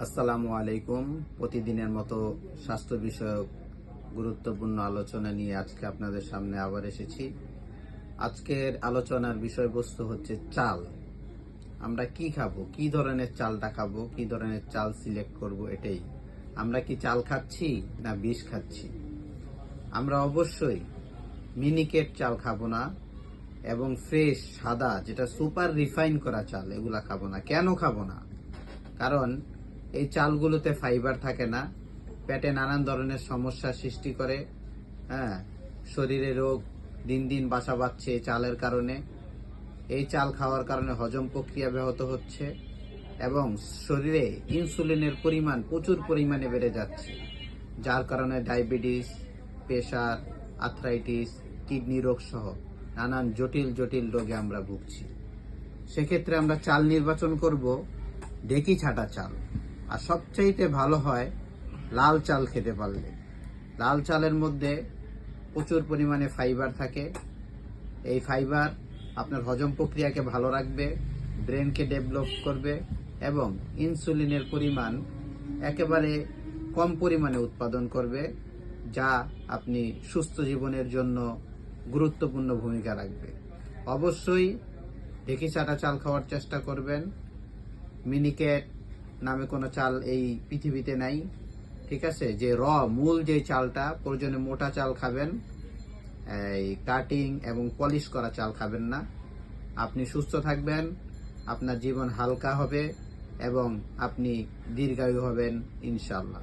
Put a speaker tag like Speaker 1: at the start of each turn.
Speaker 1: আসসালামু আলাইকুম। প্রতিদিনের মতো স্বাস্থ্য বিষয়ক গুরুত্বপূর্ণ আলোচনা নিয়ে আজকে আপনাদের সামনে আবার এসেছি। আজকের আলোচনার বিষয়বস্তু হচ্ছে চাল। আমরা কি খাবো, কি ধরনের চালটা খাবো, কি ধরনের চাল সিলেক্ট করব, এটাই। আমরা কি চাল খাচ্ছি না বিষ খাচ্ছি? আমরা অবশ্যই মিনিকেট চাল খাবো না এবং ফ্রেশ সাদা যেটা সুপার রিফাইন করা চাল এগুলা খাবো না। কেন খাবো না? কারণ এই চালগুলোতে ফাইবার থাকে না, পেটে নানান ধরনের সমস্যার সৃষ্টি করে। হ্যাঁ, শরীরে রোগ দিন দিন বাসা বাঁধছে এই চালের কারণে। এই চাল খাওয়ার কারণে হজম প্রক্রিয়া ব্যাহত হচ্ছে এবং শরীরে ইনসুলিনের পরিমাণ প্রচুর পরিমাণে বেড়ে যাচ্ছে, যার কারণে ডায়াবেটিস, প্রেশার, আর্থ্রাইটিস, কিডনি রোগ সহ নানান জটিল জটিল রোগে আমরা ভুগছি। সেক্ষেত্রে আমরা চাল নির্বাচন করব ঢেকি ছাটা চাল। আর সবচাইতে ভালো হয় লাল চাল খেতে পারলে। লাল চালের মধ্যে প্রচুর পরিমাণে ফাইবার থাকে। এই ফাইবার আপনার হজম প্রক্রিয়াকে ভালো রাখবে, ব্রেনকে ডেভেলপ করবে এবং ইনসুলিনের পরিমাণ একেবারে কম পরিমাণে উৎপাদন করবে, যা আপনি সুস্থ জীবনের জন্য গুরুত্বপূর্ণ ভূমিকা রাখবে। অবশ্যই ঢেকি ছাটা চাল খাওয়ার চেষ্টা করবেন। মিনিকেট নামে কোনো চাল এই পৃথিবীতে নাই, ঠিক আছে? যে মূল যে চালটা, প্রয়োজনে মোটা চাল খাবেন, এই কাটিং এবং পলিশ করা চাল খাবেন না। আপনি সুস্থ থাকবেন, আপনার জীবন হালকা হবে এবং আপনি দীর্ঘায়ু হবেন ইনশাআল্লাহ।